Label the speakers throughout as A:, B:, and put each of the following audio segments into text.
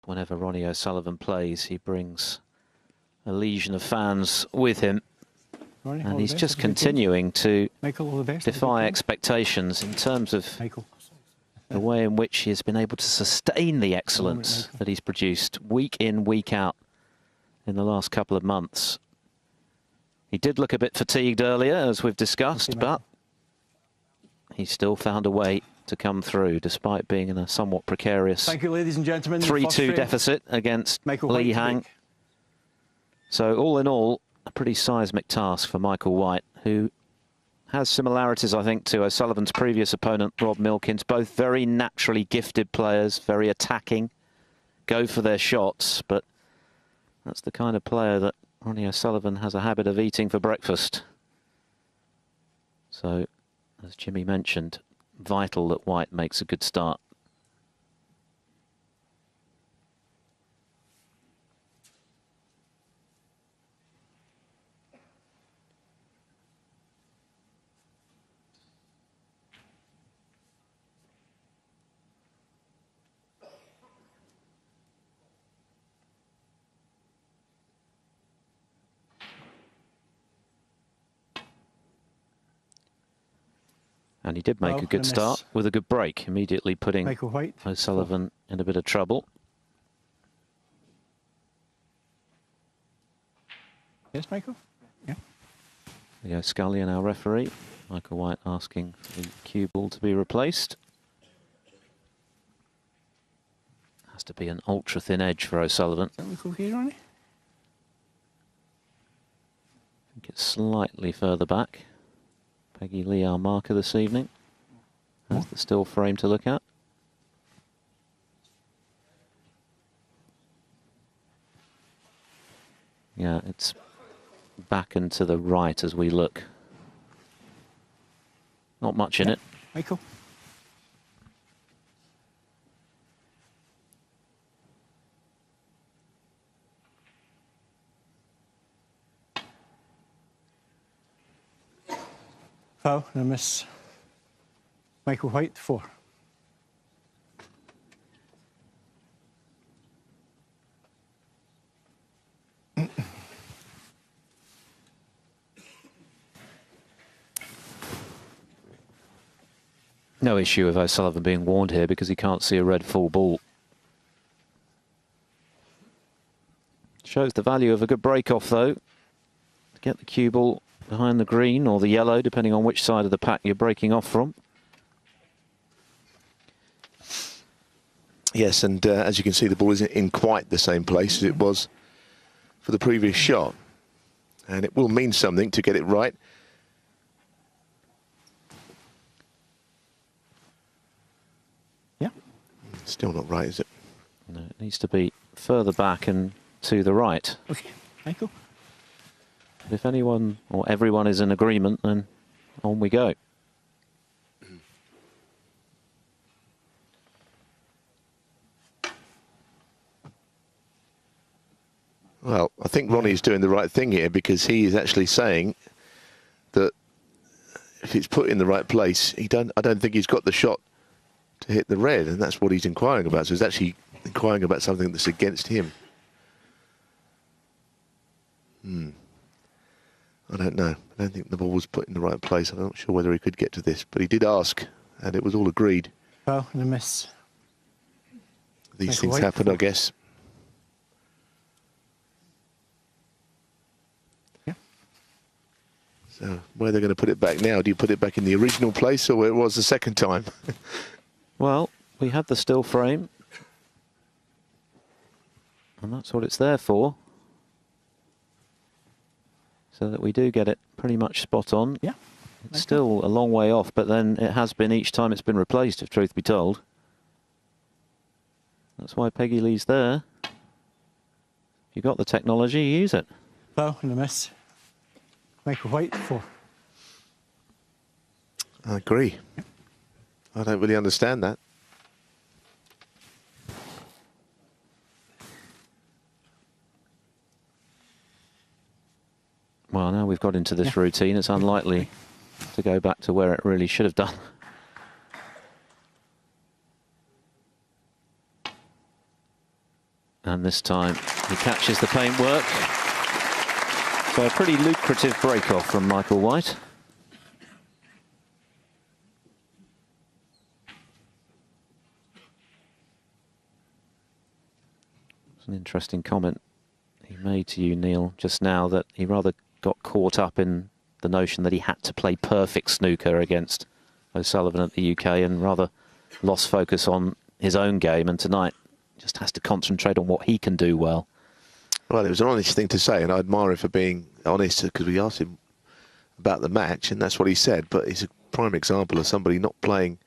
A: Whenever Ronnie O'Sullivan plays, he brings a legion of fans with him.
B: Ronnie,
A: and he's just continuing to defy expectations in terms of the way in which he has been able to sustain the excellence that he's produced week in, week out in the last couple of months. He did look a bit fatigued earlier, as we've discussed, but he still found a way to come through, despite being in a somewhat precarious 3-2 deficit against Lee Hang. So all in all, a pretty seismic task for Michael White, who has similarities, I think, to O'Sullivan's previous opponent, Rob Milkins. Both very naturally gifted players, very attacking, go for their shots, but that's the kind of player that Ronnie O'Sullivan has a habit of eating for breakfast. So, as Jimmy mentioned, vital that White makes a good start. And he did make a good start with a good break, immediately putting O'Sullivan in a bit of trouble.
B: Yes, Michael? Yeah.
A: Leo Scullion, our referee. Michael White asking for the cue ball to be replaced. Has to be an ultra-thin edge for O'Sullivan.
B: Is that Michael here, Ronnie?
A: I think it's slightly further back. Peggy Lee, our marker this evening. That's the still frame to look at. Yeah, it's back and to the right as we look. Not much in it.
B: Michael. Foul and a miss. Michael White, 4.
A: No issue with O'Sullivan being warned here because he can't see a red full ball. Shows the value of a good break-off, though. To get the cue ball behind the green or the yellow, depending on which side of the pack you're breaking off from.
C: Yes, and as you can see, the ball isn't in quite the same place as it was for the previous shot. And it will mean something to get it right.
B: Yeah.
C: Still not right, is it?
A: No, it needs to be further back and to the right.
B: Okay, Michael.
A: If anyone or everyone is in agreement, then on we go.
C: Well, I think Ronnie's doing the right thing here because he is actually saying that if it's put in the right place, I don't think he's got the shot to hit the red, and that's what he's inquiring about. So he's actually inquiring about something that's against him. I don't know. I don't think the ball was put in the right place. I'm not sure whether he could get to this, but he did ask, and it was all agreed.
B: Foul and a miss.
C: These things happen, I guess.
B: Yeah.
C: So where they're going to put it back now? Do you put it back in the original place or where it was the second time?
A: Well, we have the still frame, and that's what it's there for. So that we do get it pretty much spot on.
B: Yeah.
A: It's still a long way off, but then it has been each time it's been replaced, if truth be told. That's why Peggy Lee's there. If you've got the technology, use it.
B: Foul and a miss. Michael White, 4.
C: I agree. I don't really understand that.
A: Well, now we've got into this routine, it's unlikely to go back to where it really should have done. And this time he catches the paintwork. So a pretty lucrative break-off from Michael White. It's an interesting comment he made to you, Neil, just now, that he rather got caught up in the notion that he had to play perfect snooker against O'Sullivan at the UK and rather lost focus on his own game, and tonight just has to concentrate on what he can do well.
C: Well, it was an honest thing to say, and I admire him for being honest, because we asked him about the match, and that's what he said. But he's a prime example of somebody not playing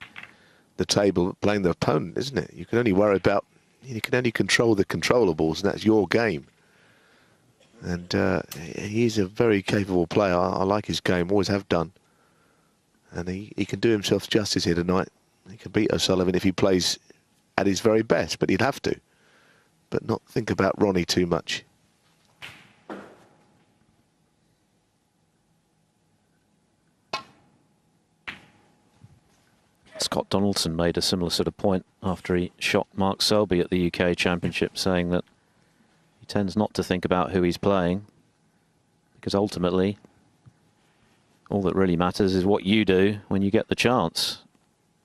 C: the table, but playing the opponent, isn't it? You can only worry about, you can only control the controllables, and that's your game. And he's a very capable player. I like his game, always have done. And he can do himself justice here tonight. He can beat O'Sullivan if he plays at his very best, but he'd have to. But not think about Ronnie too much.
A: Scott Donaldson made a similar sort of point after he shot Mark Selby at the UK Championship, saying that he tends not to think about who he's playing, because ultimately all that really matters is what you do when you get the chance.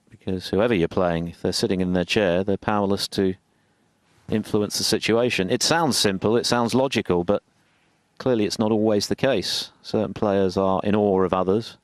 A: Because whoever you're playing, if they're sitting in their chair, they're powerless to influence the situation. It sounds simple, it sounds logical, but clearly it's not always the case. Certain players are in awe of others.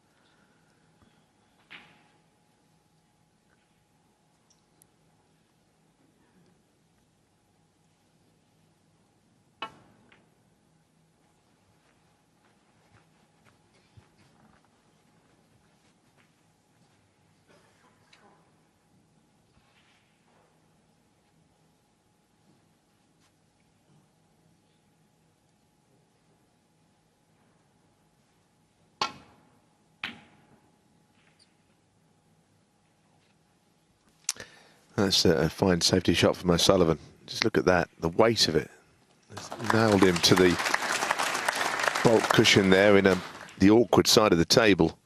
C: That's a fine safety shot from O'Sullivan. Just look at that, the weight of it. It's nailed him to the bolt cushion there in the awkward side of the table.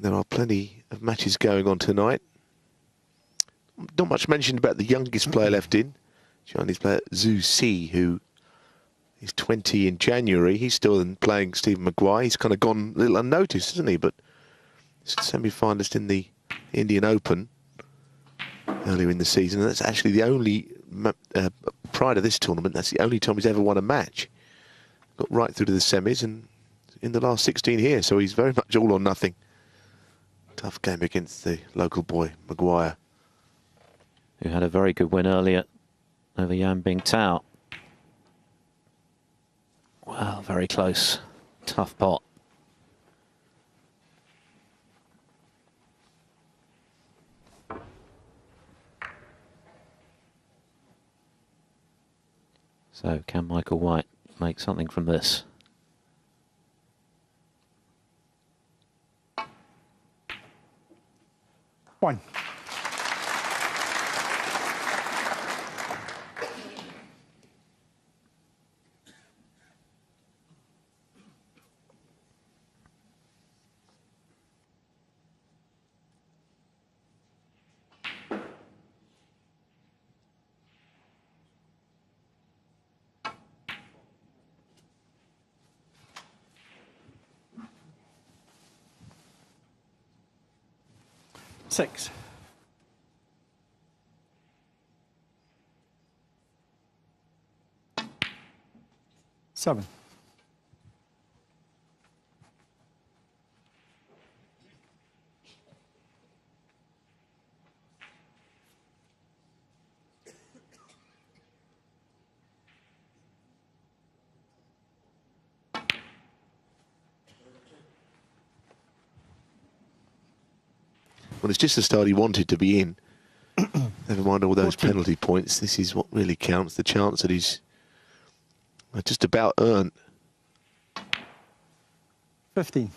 C: There are plenty of matches going on tonight. Not much mentioned about the youngest player left in, Chinese player Zhu Si, who is 20 in January. He's still playing Stephen Maguire. He's kind of gone a little unnoticed, isn't he? But he's a semi-finalist in the Indian Open earlier in the season, and that's actually the only, prior to this tournament, that's the only time he's ever won a match. Got right through to the semis and in the last 16 here, so he's very much all or nothing. Tough game against the local boy, Maguire.
A: Who had a very good win earlier over Yan Bingtao. Well, very close. Tough pot. So, can Michael White make something from this?
B: One. Six. Seven.
C: Well, it's just the start he wanted to be in. Never mind all those
B: 14.
C: penalty points. This is what really counts, the chance that he's just about earned.
B: 15.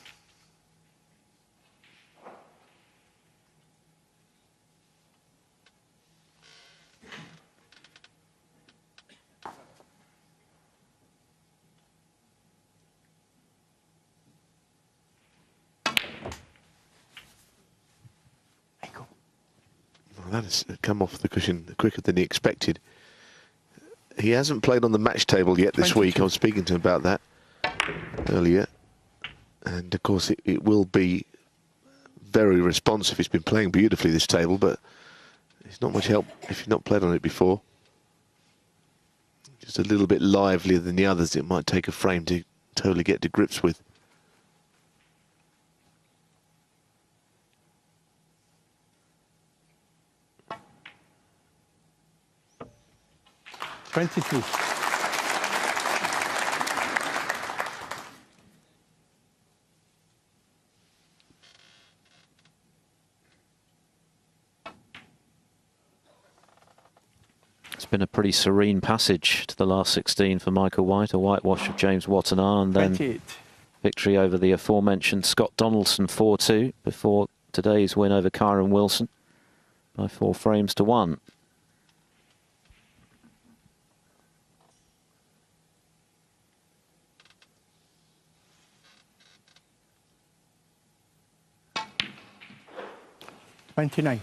C: Well, that has come off the cushion quicker than he expected. He hasn't played on the match table yet this
B: 22.
C: week. I was speaking to him about that earlier. And of course, it will be very responsive. He's been playing beautifully this table, but it's not much help if you've not played on it before. Just a little bit livelier than the others. It might take a frame to totally get to grips with.
B: $22.
A: It's been a pretty serene passage to the last 16 for Michael White, a whitewash of James Watanabe, and then
B: 28.
A: victory over the aforementioned Scott Donaldson 4-2 before today's win over Kyron Wilson by 4 frames to 1.
B: $29.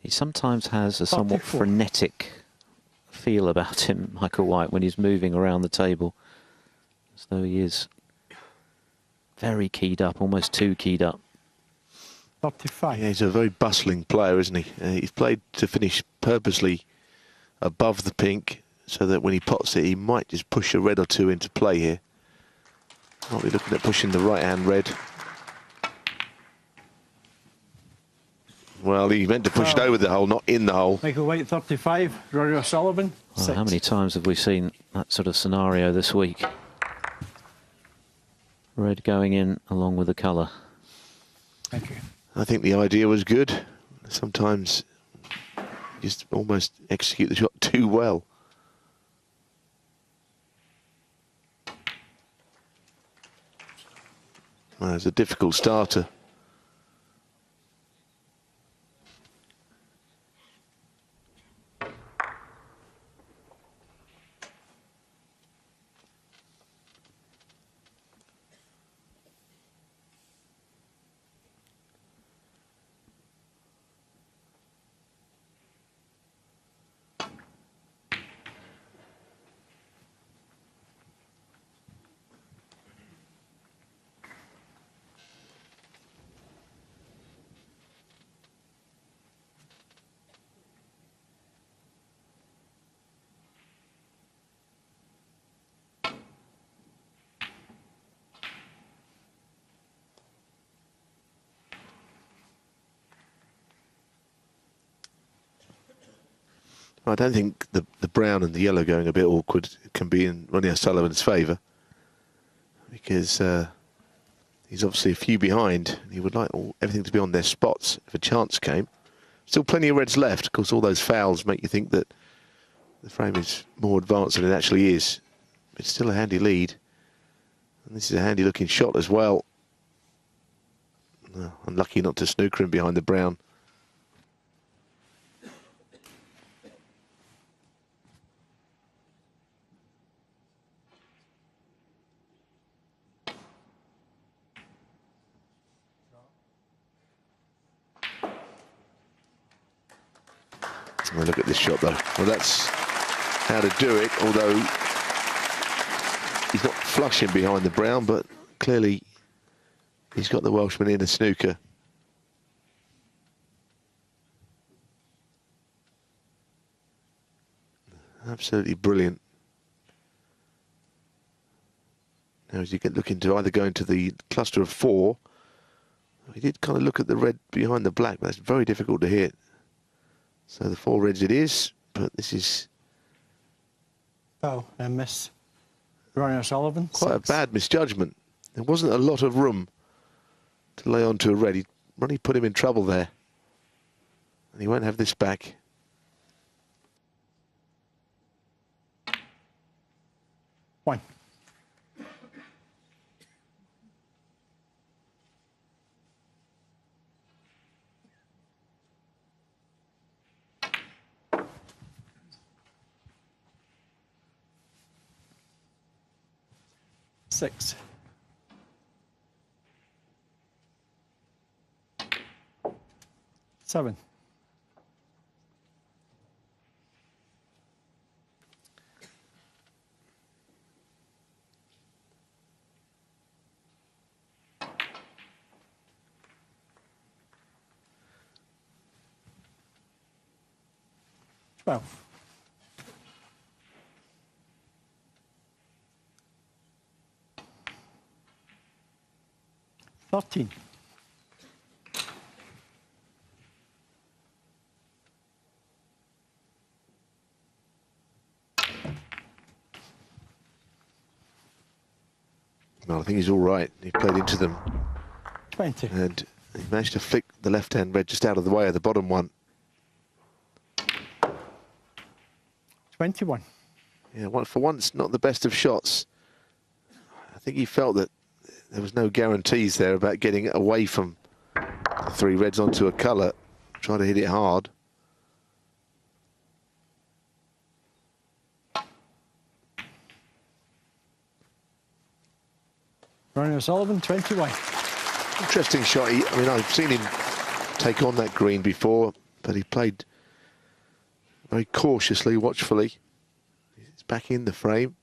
A: He sometimes has a somewhat
B: 44.
A: frenetic feel about him, Michael White, when he's moving around the table, as though he is very keyed up, almost too keyed up.
B: 35.
C: Yeah, he's a very bustling player, isn't he? He's played to finish purposely above the pink, so that when he pots it, he might just push a red or two into play here. Might be looking at pushing the right-hand red. Well, he meant to push it over the hole, not in the hole.
B: Michael White, 35. Rory O'Sullivan,
A: Well,
B: 6.
A: how many times have we seen that sort of scenario this week? Red going in along with the colour.
B: Thank you.
C: I think the idea was good. Sometimes you just almost execute the shot too well. Well, it's a difficult starter. I don't think the brown and the yellow going a bit awkward can be in Ronnie O'Sullivan's favour, because he's obviously a few behind. He would like everything to be on their spots if a chance came. Still plenty of reds left. Of course, all those fouls make you think that the frame is more advanced than it actually is. It's still a handy lead. And this is a handy looking shot as well. Oh, unlucky not to snooker him behind the brown. Well, look at this shot, though. Well, that's how to do it, although he's not flushing behind the brown, but clearly he's got the Welshman in a snooker. Absolutely brilliant. Now, as you get looking to either go into the cluster of 4, he did kind of look at the red behind the black, but that's very difficult to hit. So the 4 reds it is, but this is
B: And miss. Rory O'Sullivan,
C: quite a
B: 6.
C: bad misjudgment. There wasn't a lot of room to lay onto a red. Ronnie put him in trouble there. And he won't have this back.
B: One. 6. Seven. Well, 13.
C: Well, I think he's all right. He played into them.
B: 20.
C: And he managed to flick the left-hand red just out of the way of the bottom one.
B: 21.
C: Yeah, well, for once, not the best of shots. I think he felt that there was no guarantees there about getting it away from the 3 reds onto a colour. Try to hit it hard.
B: Ronnie O'Sullivan, 21.
C: Interesting shot. I mean, I've seen him take on that green before, but he played very cautiously, watchfully. He's back in the frame.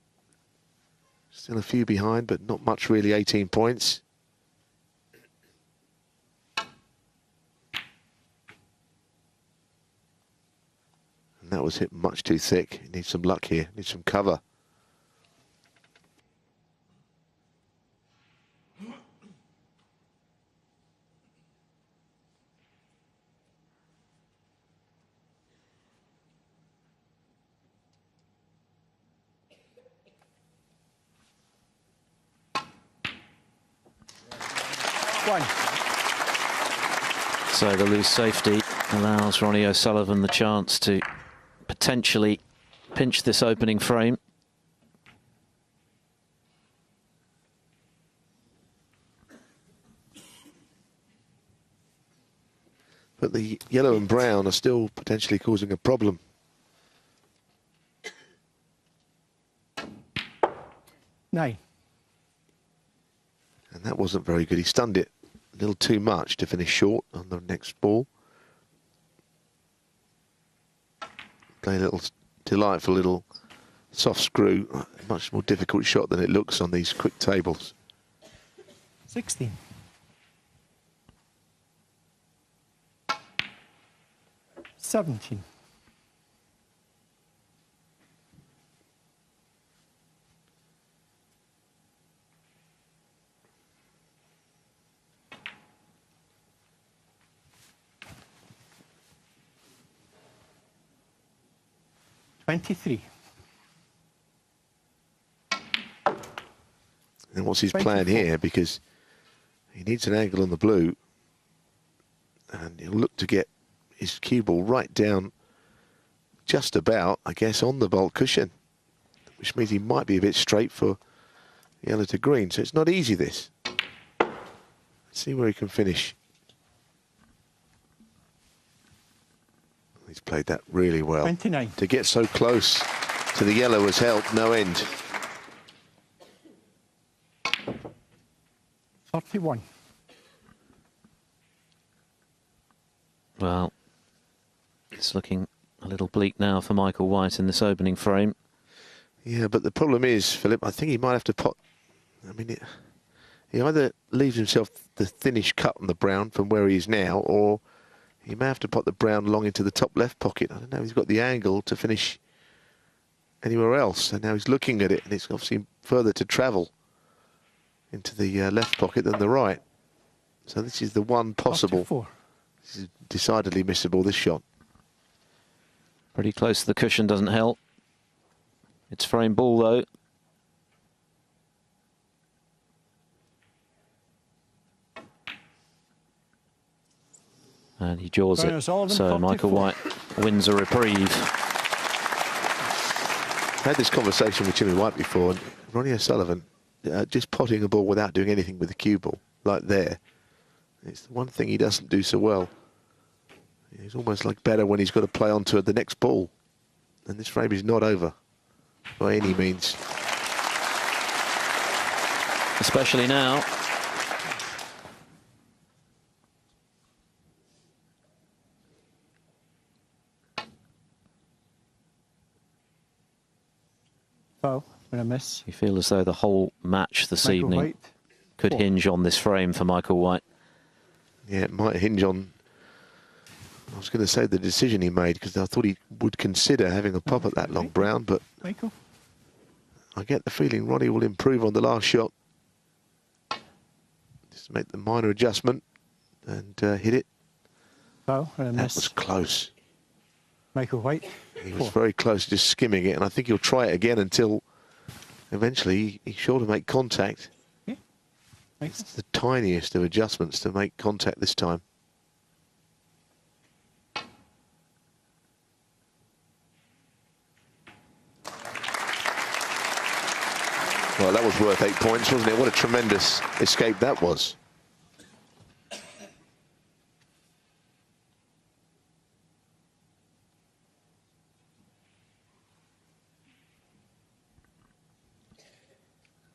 C: Still a few behind, but not much really, 18 points. And that was hit much too thick. He needs some luck here, needs some cover.
A: So the loose safety allows Ronnie O'Sullivan the chance to potentially pinch this opening frame.
C: But the yellow and brown are still potentially causing a problem.
B: 9.
C: And that wasn't very good. He stunned it a little too much to finish short on the next ball. Play a little delightful little soft screw. Much more difficult shot than it looks on these quick tables.
B: 16. 17. 23.
C: And what's his
B: 24.
C: plan here? Because he needs an angle on the blue, and he'll look to get his cue ball right down just about, I guess, on the vault cushion, which means he might be a bit straight for yellow to green. So it's not easy, this. Let's see where he can finish. He's played that really well.
B: 29.
C: To get so close to the yellow has helped no end.
B: 31.
A: Well, it's looking a little bleak now for Michael White in this opening frame.
C: Yeah, but the problem is, Philip, I think he might have to pot. I mean, he either leaves himself the thinnish cut on the brown from where he is now, or he may have to pot the brown long into the top left pocket. I don't know, he's got the angle to finish anywhere else, and now he's looking at it, and it's obviously further to travel into the left pocket than the right. So this is the one possible.
B: 44.
C: This is decidedly missable, this shot.
A: Pretty close to the cushion, doesn't help. It's frame ball, though. And he jaws it. So Michael White wins a reprieve.
C: I had this conversation with Jimmy White before, and Ronnie O'Sullivan just potting a ball without doing anything with the cue ball, like there. It's the one thing he doesn't do so well. He's almost like better when he's got to play onto the next ball. And this frame is not over by any means.
A: especially now.
B: Foul, and a miss.
A: You feel as though the whole match this
B: Michael
A: evening
B: White.
A: could hinge on this frame for Michael White.
C: Yeah, it might hinge on, I was going to say, the decision he made, because I thought he would consider having a pop at that long brown, but
B: Michael.
C: I get the feeling Ronnie will improve on the last shot. Just make the minor adjustment and hit it.
B: Foul, and a miss.
C: That was close.
B: Michael White.
C: He was very close to just skimming it, and I think he'll try it again until eventually he's sure to make contact.
B: Yeah.
C: It's the tiniest of adjustments to make contact this time. Well, that was worth 8 points, wasn't it? What a tremendous escape that was.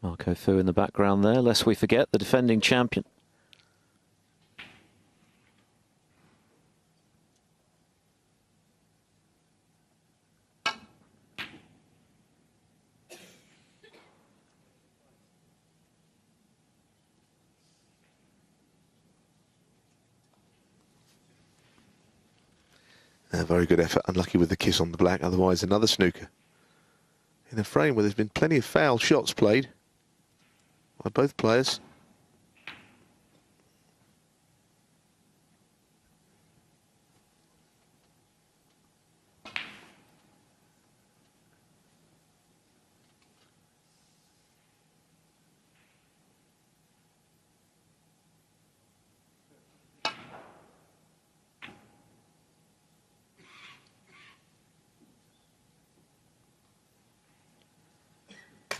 A: Marco Fu in the background there, lest we forget the defending champion.
C: A very good effort, unlucky with the kiss on the black, otherwise another snooker. In a frame where there's been plenty of foul shots played by both players.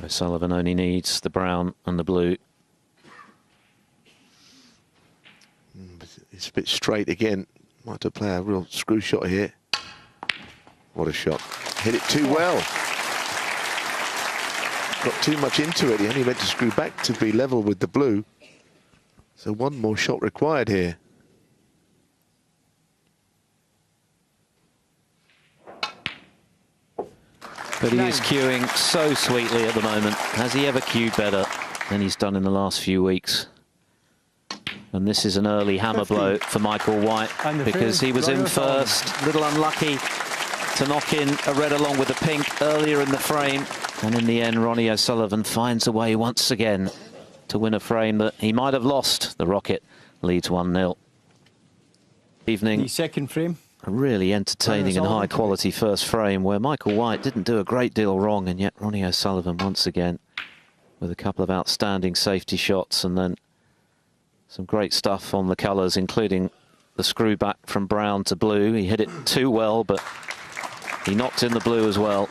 A: O'Sullivan only needs the brown and the blue.
C: It's a bit straight again. Might have to play a real screw shot here. What a shot. Hit it too well. Got too much into it. He only meant to screw back to be level with the blue. So one more shot required here.
A: But he is cueing so sweetly at the moment. Has he ever cued better than he's done in the last few weeks? And this is an early hammer blow for Michael White because he was in first. A little unlucky to knock in a red along with the pink earlier in the frame. And in the end, Ronnie O'Sullivan finds a way once again to win a frame that he might have lost. The Rocket leads 1-0. Evening.
B: The second frame.
A: A really entertaining and high-quality first frame where Michael White didn't do a great deal wrong, and yet Ronnie O'Sullivan once again with a couple of outstanding safety shots and then some great stuff on the colours, including the screw back from brown to blue. He hit it too well, but he knocked in the blue as well.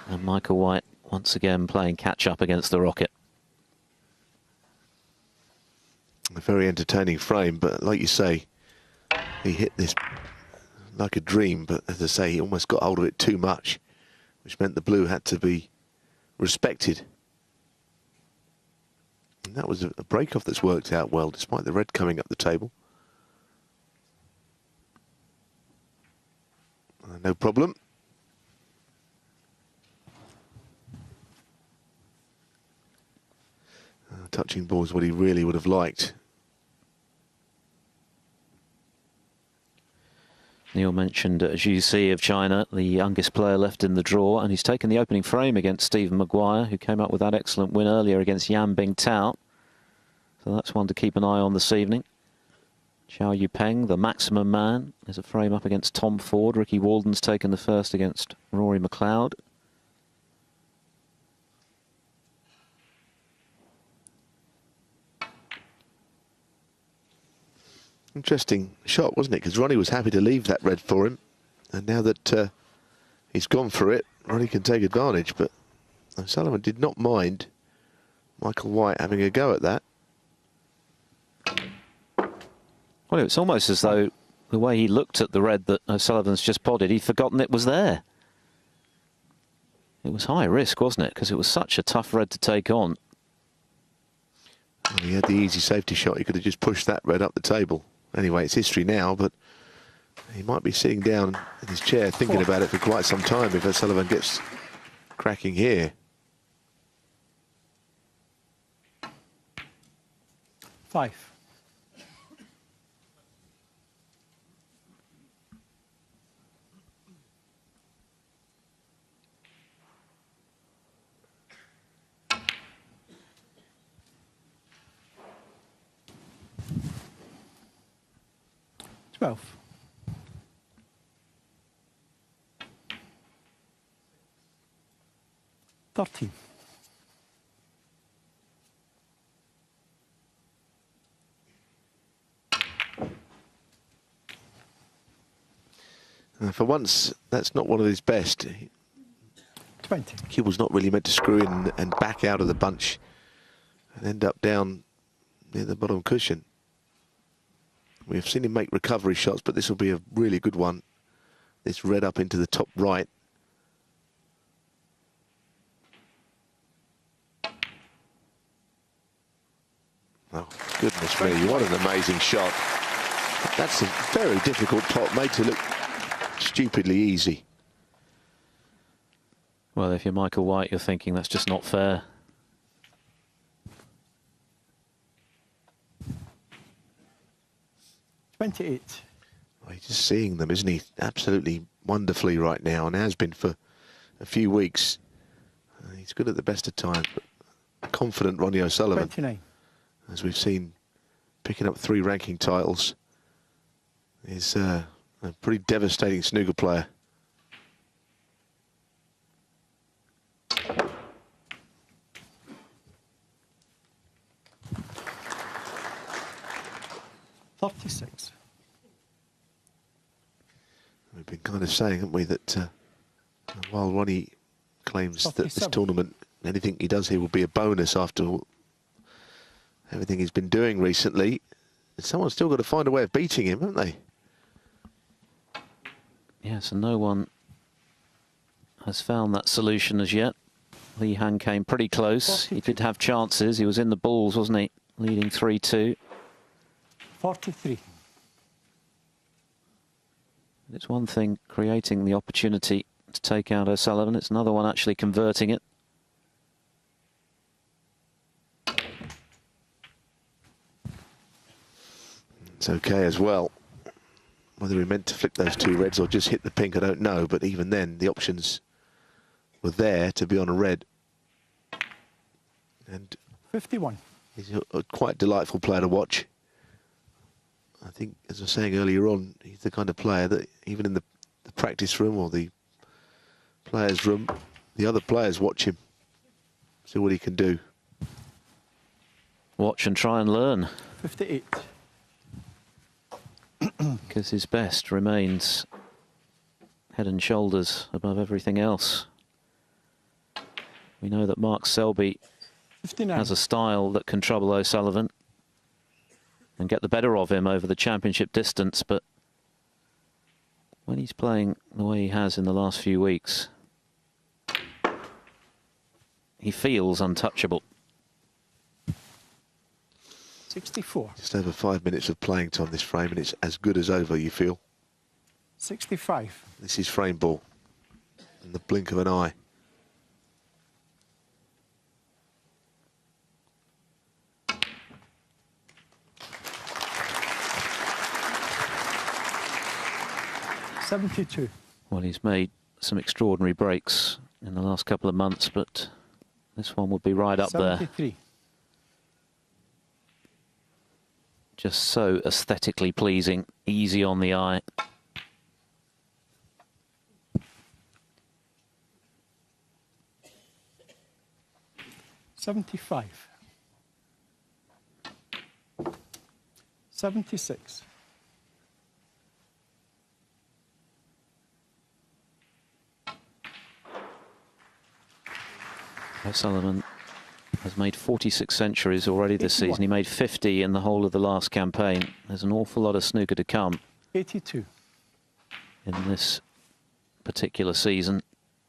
A: And Michael White once again playing catch-up against the Rocket.
C: A very entertaining frame, but like you say, he hit this like a dream, but as I say, he almost got hold of it too much, which meant the blue had to be respected. And that was a break-off that's worked out well, despite the red coming up the table. No problem. Touching ball is what he really would have liked.
A: Neil mentioned Zhu Si of China, the youngest player left in the draw, and he's taken the opening frame against Stephen Maguire, who came up with that excellent win earlier against Yan Bingtao. So that's one to keep an eye on this evening. Xiao Yupeng, the maximum man, is a frame up against Tom Ford. Ricky Walden's taken the first against Rory McLeod.
C: Interesting shot, wasn't it? Because Ronnie was happy to leave that red for him. And now that he's gone for it, Ronnie can take advantage. But O'Sullivan did not mind Michael White having a go at that.
A: Well, it's almost as though the way he looked at the red that O'Sullivan's just potted, he'd forgotten it was there. It was high risk, wasn't it? Because it was such a tough red to take on.
C: Well, he had the easy safety shot. He could have just pushed that red up the table. Anyway, it's history now, but he might be sitting down in his chair thinking about it for quite some time if O'Sullivan gets cracking here.
B: 5. 12. 13.
C: For once, that's not one of his best.
B: 20.
C: Cuball's not really meant to screw in and back out of the bunch and end up down near the bottom cushion. We've seen him make recovery shots, but this will be a really good one. This red up into the top right. Oh, goodness me, what an amazing shot. That's a very difficult pot, made to look stupidly easy.
A: Well, if you're Michael White, you're thinking that's just not fair.
C: Well, he's just seeing them, isn't he? Absolutely wonderfully right now, and has been for a few weeks. He's good at the best of times, but confident Ronnie O'Sullivan,
B: 29.
C: as we've seen, picking up 3 ranking titles, is a pretty devastating snooker player. We've been kind of saying, haven't we, that while Ronnie claims that this tournament, anything he does here will be a bonus after everything he's been doing recently, someone's still got to find a way of beating him, haven't they?
A: Yes, and no one has found that solution as yet. Lee Han came pretty close. He did have chances. He was in the balls, wasn't he? Leading 3-2.
B: 43.
A: It's one thing creating the opportunity to take out O'Sullivan. It's another one actually converting it.
C: It's okay as well. Whether he meant to flick those 2 reds or just hit the pink, I don't know. But even then, the options were there to be on a red. And
B: 51.
C: He's a quite delightful player to watch. I think, as I was saying earlier on, he's the kind of player that even in the practice room or the players' room, the other players watch him, see what he can do.
A: Watch and try and learn.
B: 58.
A: Because his best remains head and shoulders above everything else. We know that Mark Selby
B: 59.
A: has a style that can trouble O'Sullivan and get the better of him over the championship distance, but when he's playing the way he has in the last few weeks, he feels untouchable.
B: 64.
C: Just over 5 minutes of playing time this frame, and it's as good as over, you feel?
B: 65.
C: This is frame ball in the blink of an eye.
B: $72.
A: Well, he's made some extraordinary breaks in the last couple of months, but this one would be right up
B: 73.
A: there. Just so aesthetically pleasing, easy on the eye.
B: $75. 76.
A: O'Sullivan has made 46 centuries already this season. He made 50 in the whole of the last campaign. There's an awful lot of snooker to come.
B: 82.
A: In this particular season.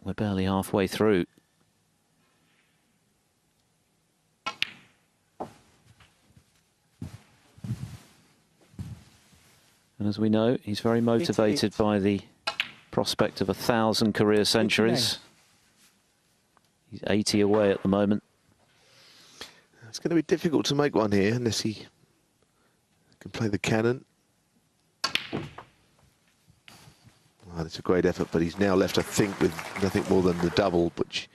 A: We're barely halfway through. And as we know, he's very motivated by the prospect of 1,000 career centuries. He's 80 away at the moment.
C: It's going to be difficult to make one here unless he can play the cannon. Oh, it's a great effort, but he's now left, I think, with nothing more than the double, which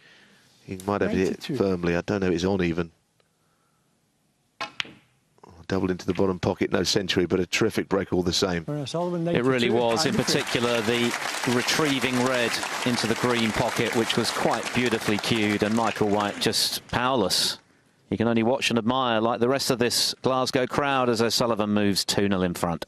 C: he might have hit firmly. I don't know if it's on even. Double into the bottom pocket, no century, but a terrific break all the same.
A: It really was, in particular, the retrieving red into the green pocket, which was quite beautifully cued, and Michael White just powerless. You can only watch and admire, like the rest of this Glasgow crowd, as O'Sullivan moves 2-0 in front.